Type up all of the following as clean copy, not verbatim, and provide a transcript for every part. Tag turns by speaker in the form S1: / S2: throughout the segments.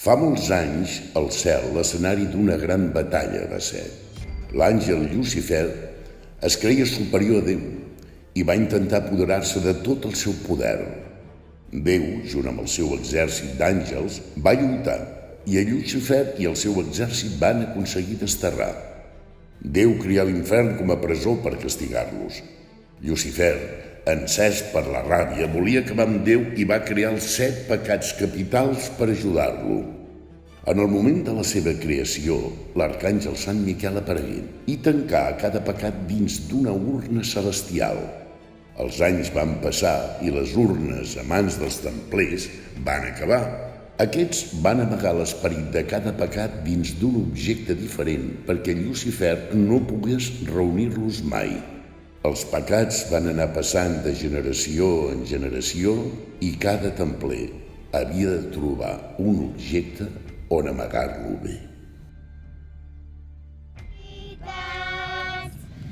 S1: Fa molts anys, el cel, l'escenari d'una gran batalla va ser. L'àngel Llucifer es creia superior a Déu i va intentar apoderar-se de tot el seu poder. Déu, junt amb el seu exèrcit d'àngels, va lluitar i a Llucifer i el seu exèrcit van aconseguir desterrar. Déu crià l'infern com a presó per castigar-los. Llucifer, encès per la ràbia, volia acabar amb Déu i va crear els 7 pecats capitals per ajudar-lo. En el moment de la seva creació, l'arcàngel Sant Miquel aparegué i tancà cada pecat dins d'una urna celestial. Els anys van passar i les urnes a mans dels templers van acabar. Aquests van amagar l'esperit de cada pecat dins d'un objecte diferent perquè Llucifer no pogués reunir-los mai. Els pecats van anar passant de generació en generació i cada templer havia de trobar un objecte on amagar-lo bé.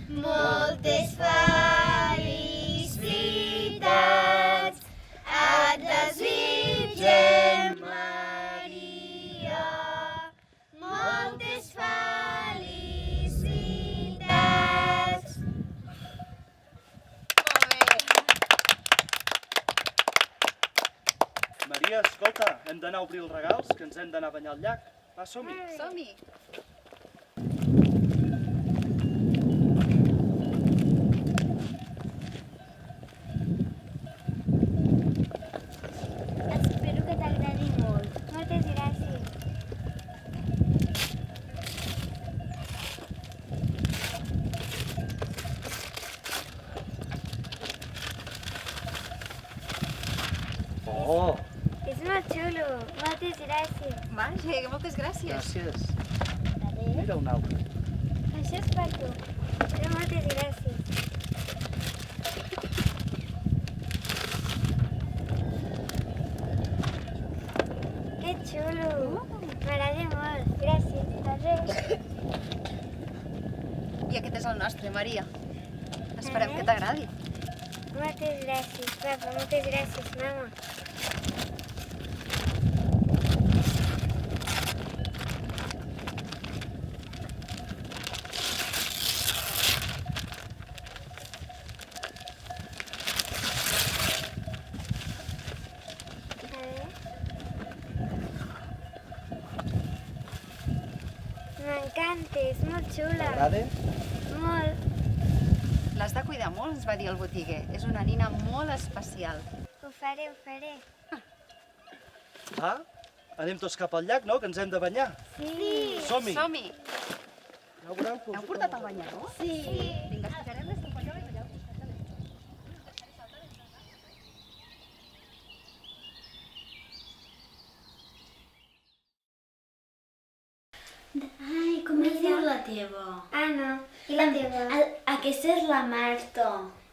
S2: Moltes felicitats et desitgem, Maria. Moltes felicitats.
S3: Maria, escolta, hem d'anar a obrir els regals, que ens hem d'anar a banyar al llac. Va, som-hi.
S4: Som-hi!
S2: Espero que t'agradi molt. Moltes gràcies.
S3: Oh,
S2: És molt xulo. Moltes gràcies.
S4: Vaja, moltes gràcies.
S3: gràcies.
S2: Adéu.
S3: Mira un altre.
S2: Això és per tu. Però moltes gràcies. Que xulo. M'agrada molt. Gràcies. Adéu.
S4: I aquest és el nostre, Maria. Esperem que t'agradi.
S2: Moltes gràcies, papa. Moltes gràcies, mama. M'encanta, és molt xula.
S3: T'agrada?
S2: Molt.
S4: L'has de cuidar molt, ens va dir el botiguer. És una nina molt especial.
S2: Ho faré, ho faré.
S3: Va, anem tots cap al llac, no?, que ens hem de banyar.
S2: Sí.
S3: Som-hi.
S4: Som-hi!
S3: Ja ho veureu.
S4: Heu portat el banyador?
S2: Sí.
S4: Vinga, ficarem les companyoles allà.
S5: Ai, com es diu la teva?
S2: Anna. I la teva?
S5: Aquesta és la Marta.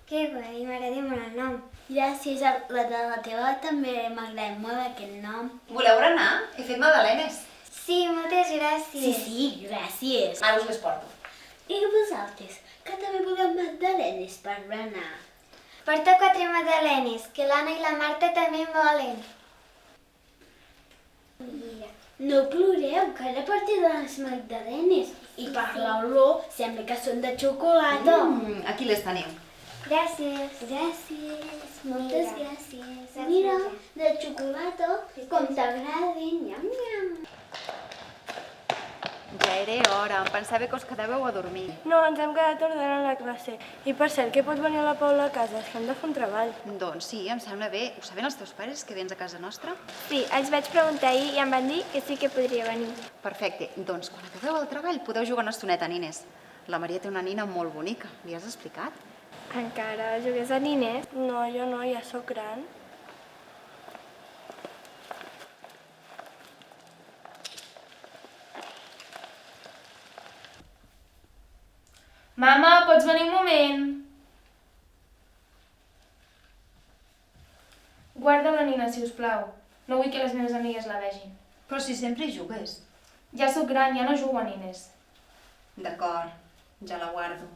S2: Que guai, m'agrada molt el nom.
S5: Gràcies, la de la teva també m'agrada molt aquest nom.
S4: Voleu berenar? He fet magdalenes.
S2: Sí, moltes gràcies.
S5: Sí, gràcies.
S4: Ara us les porto.
S5: I vosaltres, que també voleu magdalenes per berenar?
S2: Porta 4 magdalenes, que l'Anna i la Marta també en volen. Mira.
S5: No ploreu, que ara porto les magdalenes. I per l'olor sembla que són de xocolata.
S4: Aquí les teniu.
S2: Gràcies.
S5: Gràcies, moltes gràcies.
S2: Gràcies.
S5: Mira, de xocolata, com t'agradin. Nyam, nyam.
S4: Ja era hora, em pensava que us quedàveu a dormir.
S6: No, ens hem quedat ordenant la classe. I per cert, que pot venir la Paula a casa? És que hem de fer un treball.
S4: Doncs sí, em sembla bé. Ho saben els teus pares, que vens a casa nostra?
S6: Sí, els vaig preguntar ahir i em van dir que sí que podria venir.
S4: Perfecte. Doncs quan acabeu el treball podeu jugar una estoneta, nines. La Maria té una nina molt bonica. Li has explicat?
S6: Encara jugués a nines? No, jo no, ja sóc gran.
S7: Mama, pots venir un moment? Guarda la nina, si us plau. No vull que les meves amigues la vegin.
S4: Però si sempre hi jugues.
S7: Ja sóc gran, ja no jugo a nines.
S4: D'acord, ja la guardo.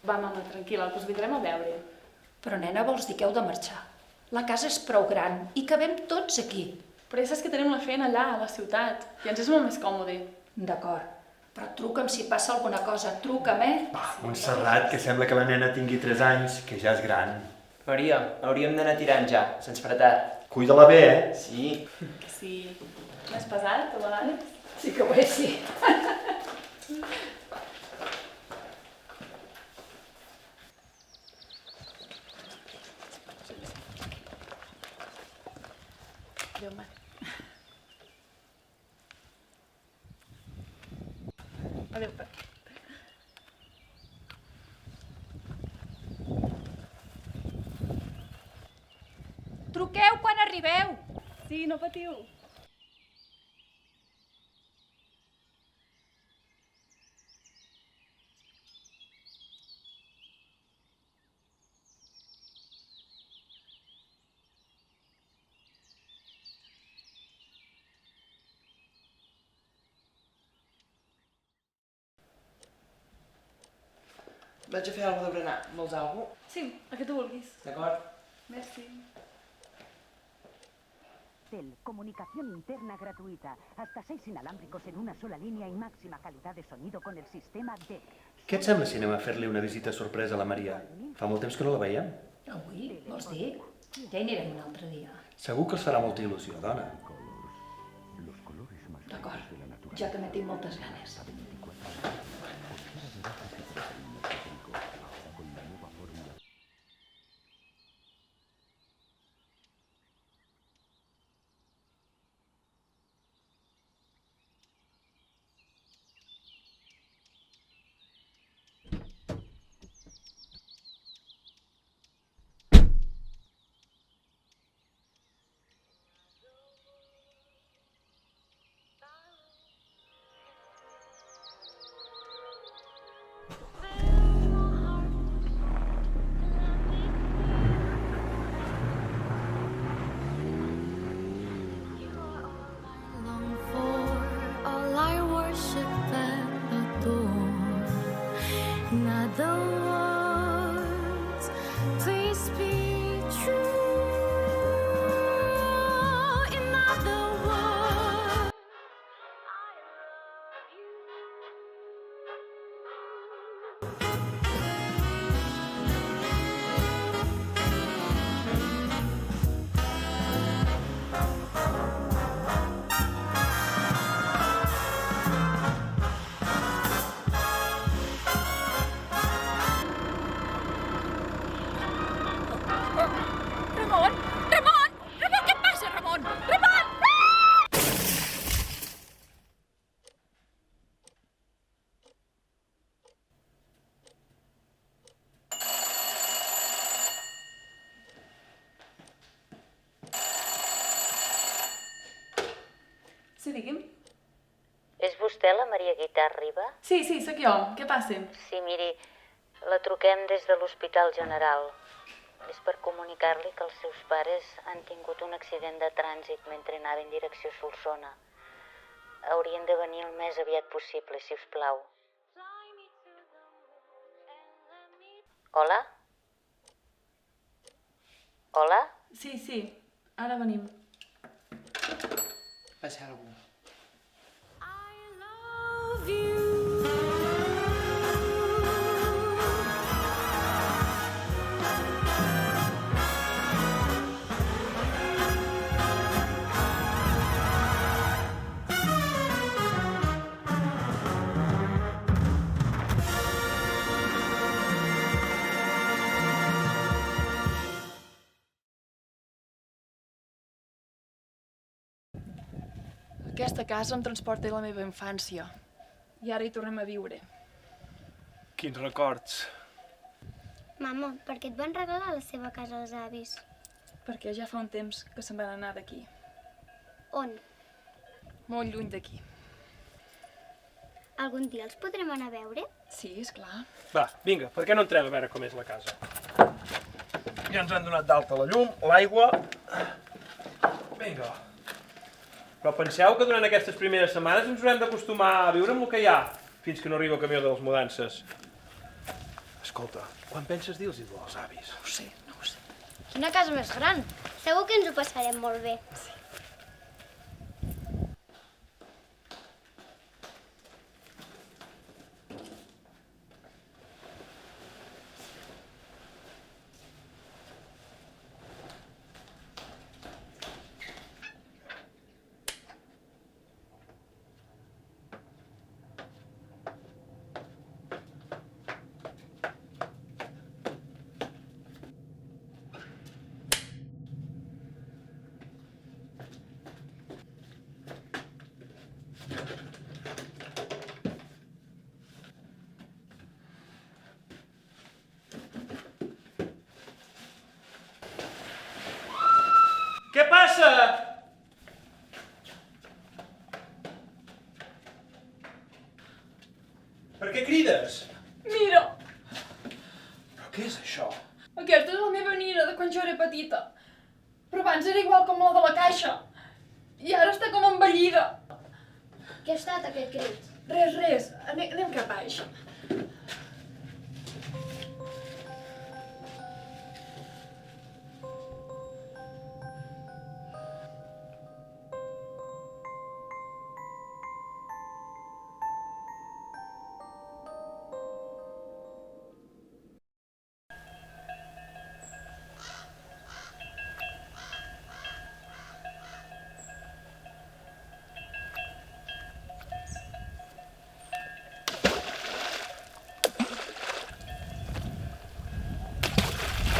S8: Va, mama, tranquil·la, els vindrem a veure.
S9: Però, nena, vols dir que heu de marxar? La casa és prou gran i cabem tots aquí.
S8: Però ja saps que tenim la feina allà, a la ciutat, i ens és molt més còmode.
S9: D'acord, però truca'm si passa alguna cosa. Truca'm,
S10: Va, Montserrat, que sembla que la nena tingui 3 anys, que ja és gran.
S11: Maria, hauríem d'anar tirant ja, se'ns farà tard.
S10: Cuida-la bé, eh?
S11: Sí.
S8: Que sí. M'has pesat, a vegades?
S9: Sí que ho és, sí.
S8: Adéu, Mar. Adéu, pa.
S9: Truqueu quan arribeu.
S8: Sí, no patiu.
S11: Vaig a fer alguna de berenar. Vols alguna cosa?
S8: Sí, el que tu vulguis.
S11: D'acord?
S8: Merci.
S12: Comunicación interna gratuita. Hasta 6 inalámbricos en una sola línea y máxima calidad de sonido con el sistema D.
S10: Què et sembla si anem a fer-li una visita sorpresa a la Maria? Fa molt temps que no la veiem.
S9: Avui, vols dir? Ja hi anirem un altre dia.
S10: Segur que els farà molta il·lusió, dona.
S9: D'acord, ja que me tinc moltes ganes.
S8: Sí, digui'm.
S13: És vostè la Maria Guitart Riba?
S8: Sí, sóc jo. Què passa?
S13: Sí, miri, la truquem des de l'Hospital General. És per comunicar-li que els seus pares han tingut un accident de trànsit mentre anaven en direcció a Solsona. Haurien de venir el més aviat possible, si us plau. Hola? Hola?
S8: Sí, ara venim.
S11: Passa alguna cosa.
S8: Aquesta casa em transporta a la meva infància. I ara hi tornem a viure.
S10: Quins records.
S2: Mama, per què et van regalar la seva casa als avis?
S8: Perquè ja fa un temps que se'n van anar d'aquí.
S2: On?
S8: Molt lluny d'aquí.
S2: Algun dia els podrem anar a veure?
S8: Sí, esclar.
S14: Va, vinga, per què no entrem a veure com és la casa? Ja ens han donat d'alta la llum, l'aigua... Vinga. Però penseu que durant aquestes primeres setmanes ens haurem d'acostumar a viure amb el que hi ha, fins que no arriba el camió de les mudances. Escolta, quan penses dir-los als avis?
S4: No ho sé, no ho sé.
S2: És una casa més gran. Segur que ens ho passarem molt bé. Sí.
S14: Què passa? Per què crides?
S8: Mira,
S14: Però què és això?
S8: aquesta és la meva nina de quan jo era petita. Però abans era igual com la de la caixa. I ara està com envellida.
S5: Què ha estat aquest crit?
S8: Res. Anem cap baix.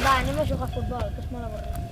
S6: Va, anem a jugar a futbol, que és molt avorrit.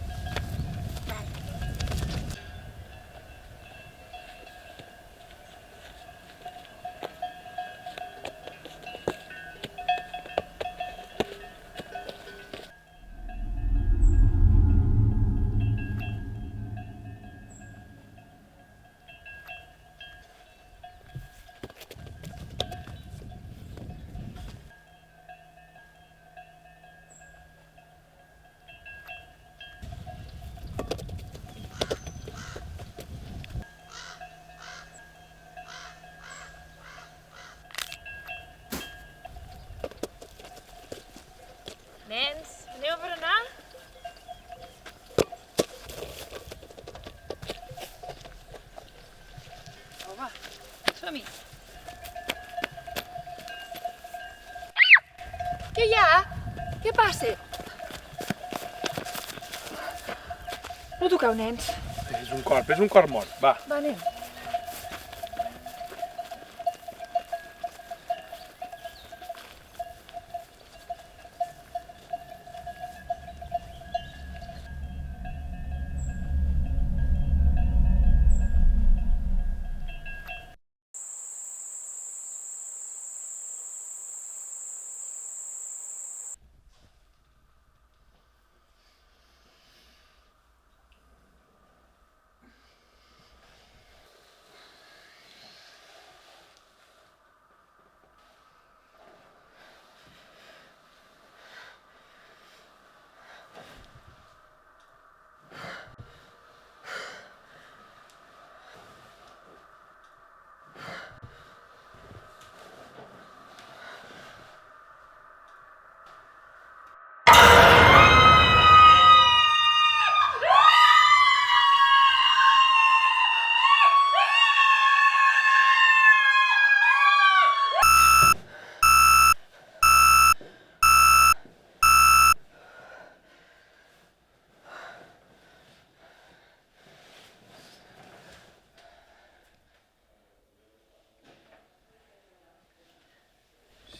S6: Nens, aneu a berenar?
S8: Oh, va, som-hi.
S6: Què hi ha? Què passa? No toqueu, nens.
S14: És un corp mort, va.
S6: Va, anem.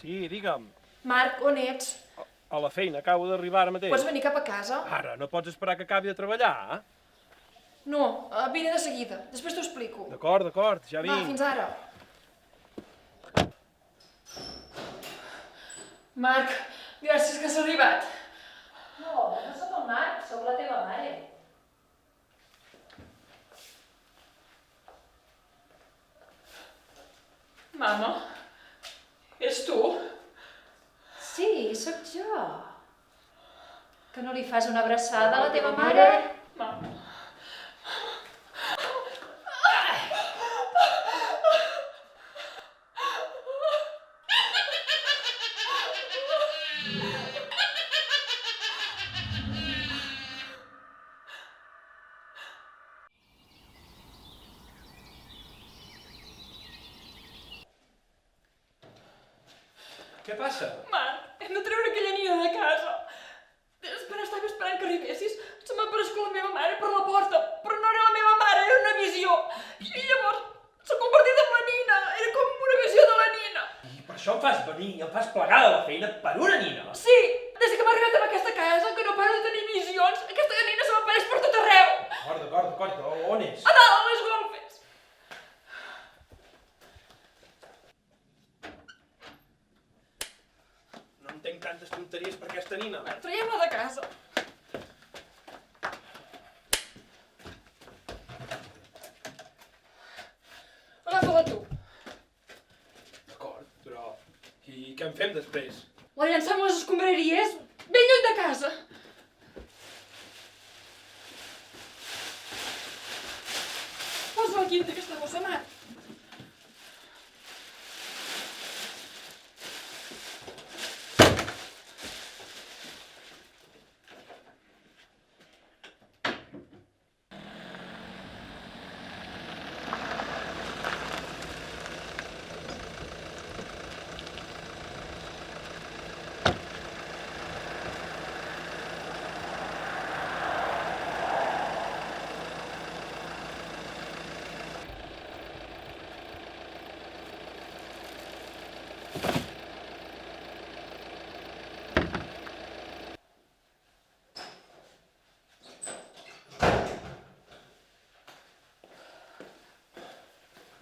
S14: Sí, digue'm.
S8: Marc, on ets?
S14: A la feina, acabo d'arribar ara mateix.
S8: Pots venir cap a casa?
S14: Ara, no pots esperar que acabi de treballar,
S8: No, vine de seguida. Després t'ho explico.
S14: D'acord, ja vinc.
S8: Va, fins ara. Marc, gràcies que has arribat.
S9: No, no sóc el Marc, sóc la teva mare.
S8: Mama, ets tu?
S9: Sí, sóc jo. Que no li fas una abraçada a la teva mare?
S8: Mama.
S14: Què passa?
S8: Marc, hem de treure aquella nina de casa. Estava esperant que arribessis. Se m'ha aparegut la meva mare per la porta, però no era la meva mare, era una visió. I llavors s'ha convertit en la nina. Era com una visió de la nina.
S14: I per això em fas venir i em fas plegar de la feina per una nina?
S8: Sí, des que m'ha arribat a aquesta casa, que no paro de tenir visions, aquesta nina se m'apareix per tot arreu.
S14: D'acord. On és?
S8: A dalt, a les golfes.
S14: No entenc tantes tonteries per aquesta nina.
S8: Traiem-la de casa. Agafa-la tu.
S14: D'acord, però... I què en fem després?
S8: La llancem a les escombraries, ben lluny de casa. Posa-la aquí, aquesta bossa, Marc.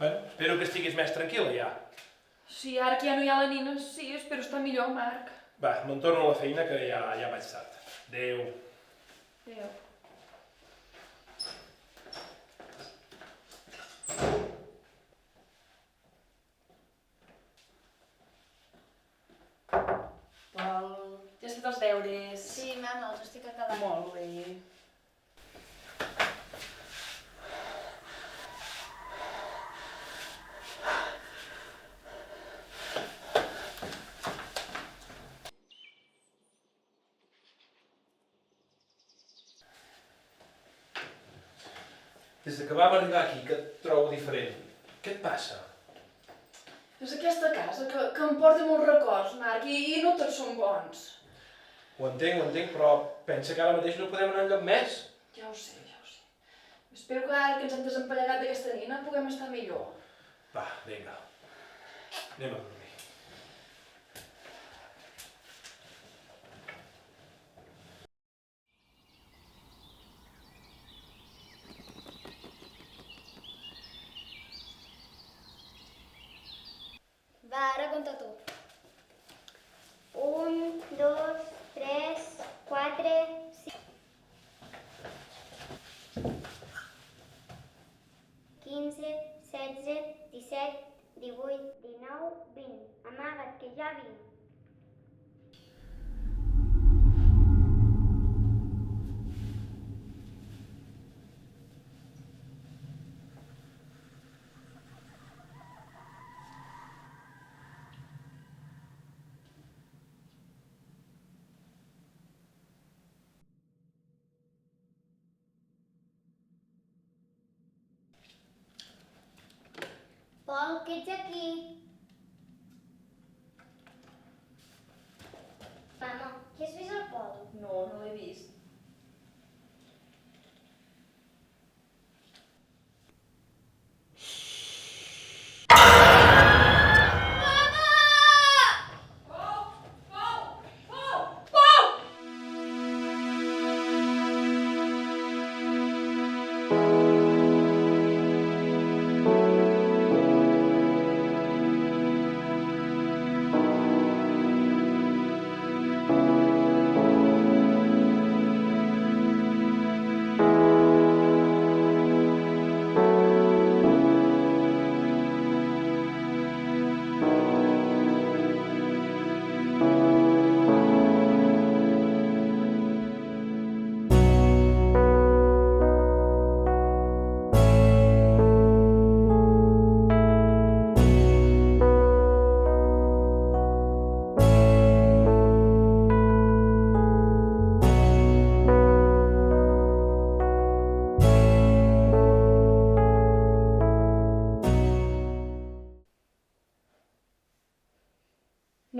S14: Bueno, espero que estiguis més tranquil·la ja.
S8: Sí, ara que ja no hi ha la nina, sí, espero estar millor, Marc.
S14: Va, me'n torno a la feina que ja vaig tard. Adéu.
S8: Adéu. Pol, ja has fet els deures?
S2: Sí, mama, els estic acabant.
S8: Molt bé.
S14: Des que vam arribar aquí, que et trobo diferent. Què et passa?
S8: És aquesta casa que em porta molts records, Marc, i no tots són bons.
S14: Ho entenc, però pensa que ara mateix no podem anar enlloc més.
S8: Ja ho sé. Espero que ara que ens hem desempallegat d'aquesta nina puguem estar millor.
S14: Va, vinga. Anem a dormir.
S2: Va, ara compta tu. 1, 2, 3, 4, 5... 15, 16, 17, 18, 19, 20. Amaga't, que ja vinc. Pol, que ets aquí? Mama, que has vist el Pol?
S8: No l'he vist.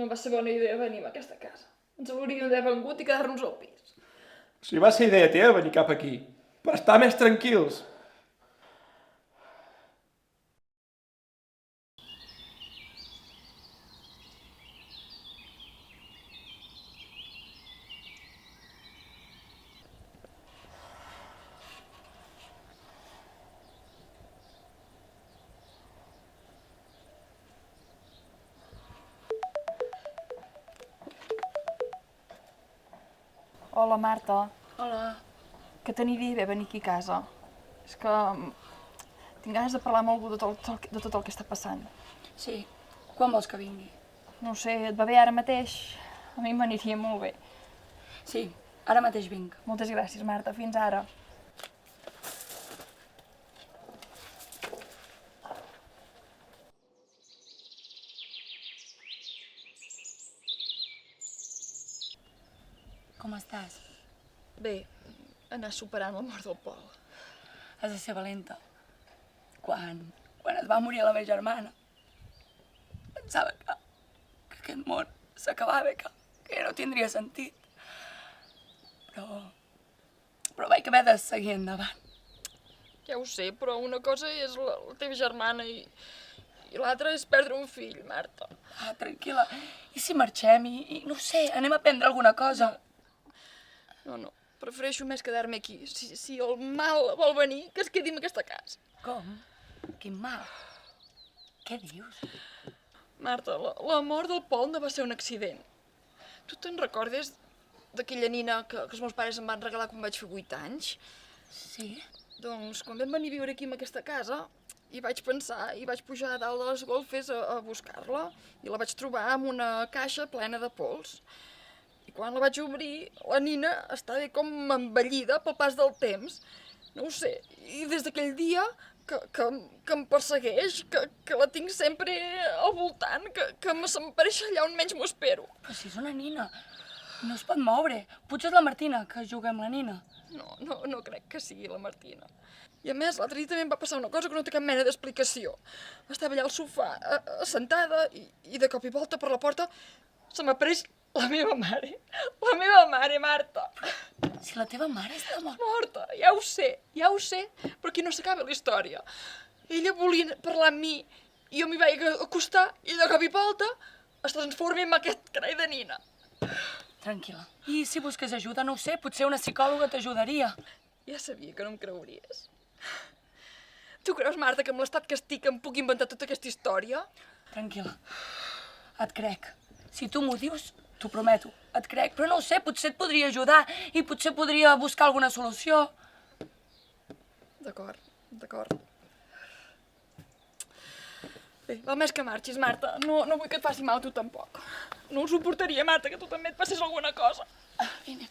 S8: no va ser bona idea venir a aquesta casa. Ens hauríem d'haver vengut i quedar-nos al pis.
S14: Si va ser idea teva venir cap aquí, per estar més tranquils.
S8: Hola, Marta.
S6: Hola.
S8: Que t'aniria bé venir aquí a casa. És que tinc ganes de parlar amb algú de tot el que està passant.
S6: Sí. Quan vols que vingui?
S8: No ho sé, et va bé ara mateix? A mi m'aniria molt bé.
S6: Sí, ara mateix vinc.
S8: Moltes gràcies, Marta. Fins ara.
S6: Com estàs?
S8: Bé, anar superant la mort del Pol.
S6: Has de ser valenta. Quan es va morir la meva germana, pensava que aquest món s'acabava, que ja no tindria sentit. Però vaig haver de seguir endavant.
S8: Ja ho sé, però una cosa és la teva germana i l'altra és perdre un fill, Marta.
S6: Ah, tranquil·la. I si marxem i no ho sé, anem a prendre alguna cosa?
S8: No, prefereixo més quedar-me aquí. Si el mal vol venir, que es quedi en aquesta casa.
S6: Com? Quin mal? Què dius?
S8: Marta, la mort del Pol no va ser un accident. Tu te'n recordes d'aquella nina que els meus pares em van regalar quan vaig fer 8 anys?
S6: Sí?
S8: Doncs quan vam venir a viure aquí en aquesta casa, hi vaig pensar i vaig pujar a dalt de les golfes a buscar-la i la vaig trobar en una caixa plena de pols. I quan la vaig obrir, la nina estava com envellida pel pas del temps. No ho sé, i des d'aquell dia que em persegueix, que la tinc sempre al voltant, que s'empareix allà on menys m'ho espero.
S6: Però si és una nina, no es pot moure. Potser és la Martina, que juga amb la nina.
S8: No crec que sigui la Martina. I a més, l'altre dia també em va passar una cosa que no té cap mena d'explicació. Estava allà al sofà, sentada, i de cop i volta per la porta se m'apareix la meva mare. La meva mare, Marta.
S6: Si la teva mare està
S8: morta, ja ho sé, però aquí no s'acaba la història. Ella volia parlar amb mi, i jo m'hi vaig acostar, i de cop i volta es transforma en aquest carai de nina.
S6: Tranquil·la. I si busques ajuda, no ho sé, potser una psicòloga t'ajudaria.
S8: Ja sabia que no em creuries. Tu creus, Marta, que amb l'estat que estic em puc inventar tota aquesta història?
S6: Tranquil·la. Et crec. Si tu m'ho dius, t'ho prometo. Et crec, però no ho sé, potser et podria ajudar i potser podria buscar alguna solució.
S8: D'acord. Bé, val més que marxis, Marta. No vull que et faci mal tu tampoc. No ho suportaria, Marta, que tu també et passés alguna cosa.
S6: Vine.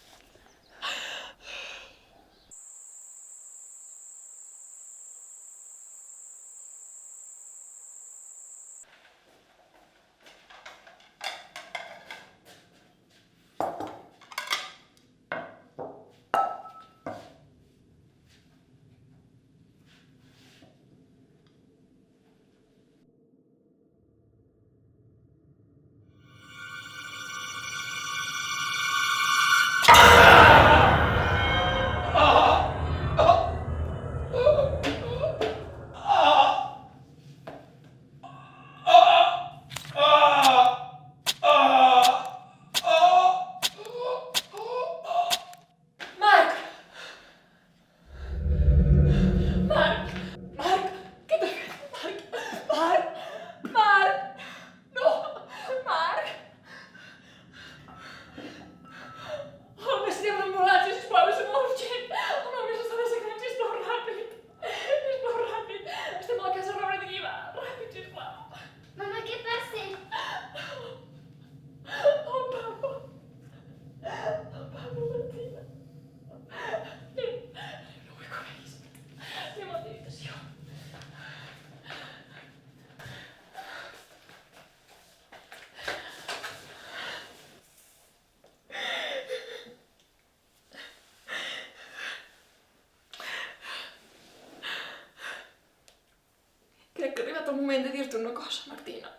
S8: Crec que ha arribat el moment de dir-te una cosa, Martina.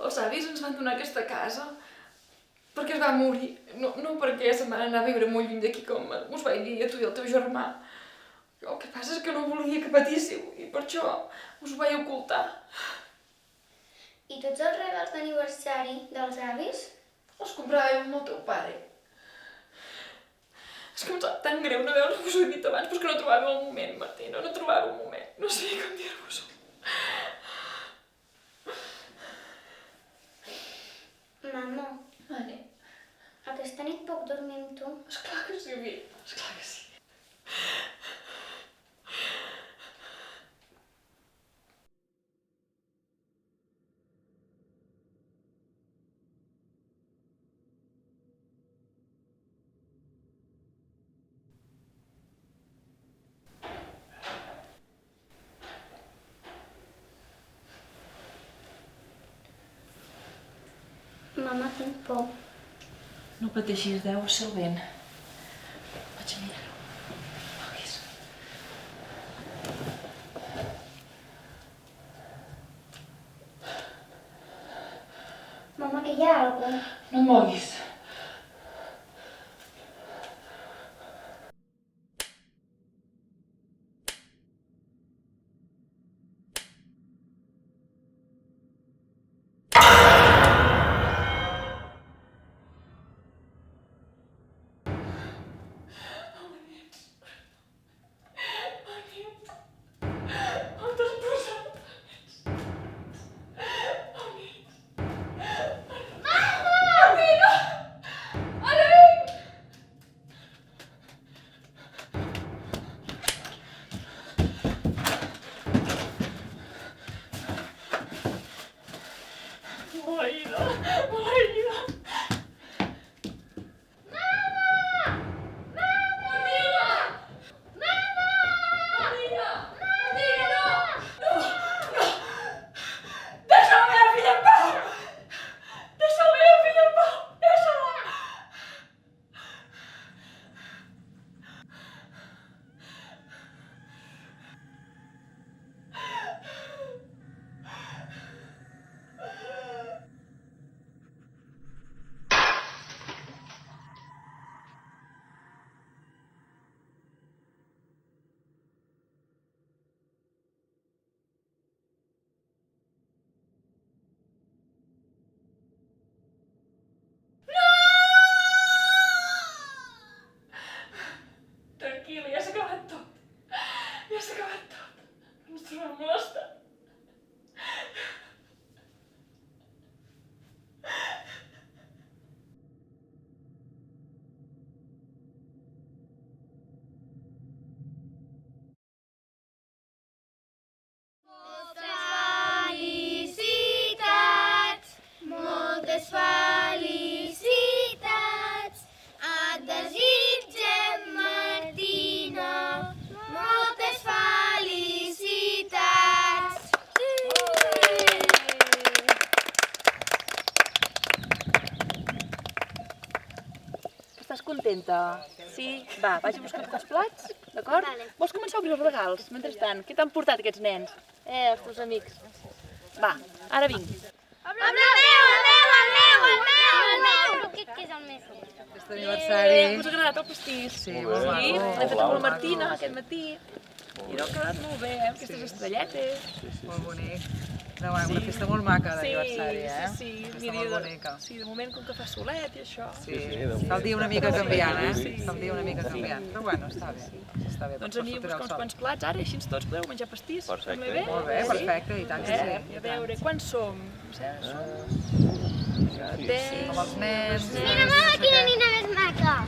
S8: Els avis ens van donar aquesta casa perquè es va morir, no perquè se'n van anar a viure molt lluny d'aquí com us vaig dir a tu i al teu germà. El que passa és que no volia que patíssiu i per això us ho vaig ocultar.
S2: I tots els regals d'aniversari dels avis?
S8: Els compràvem amb el teu pare. És que em sap tan greu no haver-vos-ho dit abans, però és que no trobava el moment, Martina, no trobava el moment. No sabia com dir-vos-ho.
S2: Mama.
S8: Mare.
S2: Aquesta nit puc dormir amb tu?
S8: Esclar que sí, Vir, esclar que sí.
S2: Mama, tinc por.
S8: No pateixis, deu ser el vent. Vaig a mirar-ho. Moguis.
S2: Mama, que hi ha alguna cosa?
S8: No et moguis.
S15: contenta? Sí? Va, vaig a buscar els plats, d'acord? Vale. Vols començar a obrir els regals, mentrestant? Què t'han portat aquests nens? Els teus amics. Va, ara vinc.
S2: El meu! Què és el meu?
S15: Aquest aniversari. Us ha agradat el pastís? Sí, molt maco. L'he fet amb la Martina aquest matí. I no ha quedat molt bé, aquestes estrelletes.
S16: Molt bonic. No, una festa molt maca d'aniversari, eh?
S15: Sí,
S16: sí, molt bonica.
S15: Sí, de moment com que fa solet i això.
S16: Sí, està el dia una mica canviant, eh? Està el dia una mica canviant, però bueno, està bé. Està bé.
S15: Doncs anirem a buscar uns quants plats ara i així tots podeu menjar pastís.
S16: Perfecte. Molt bé, perfecte, i tant que sí.
S15: A veure, quants som?
S16: Com els nens.
S2: Mira, mama, quina nina més maca!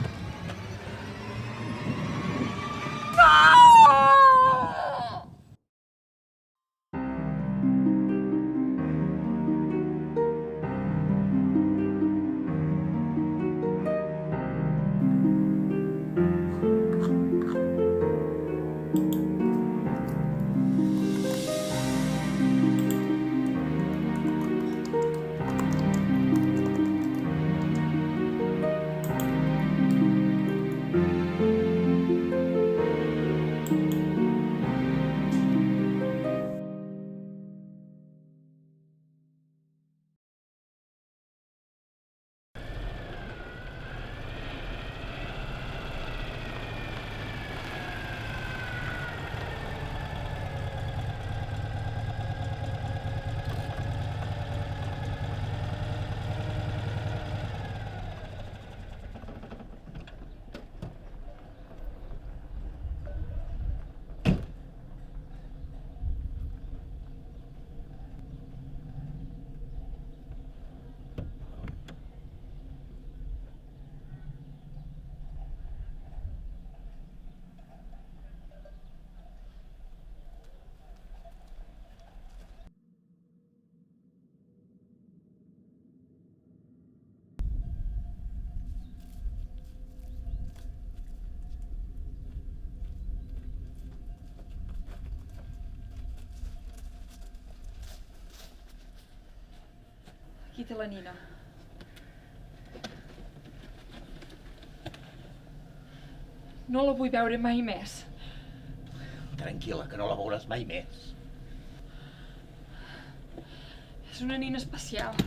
S9: Aquí té la nina. No la vull veure mai més.
S17: Tranquil·la, que no la veuràs mai més.
S9: És una nina especial.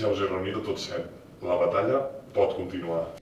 S18: Ja us he reunit a tots 7. La batalla pot continuar.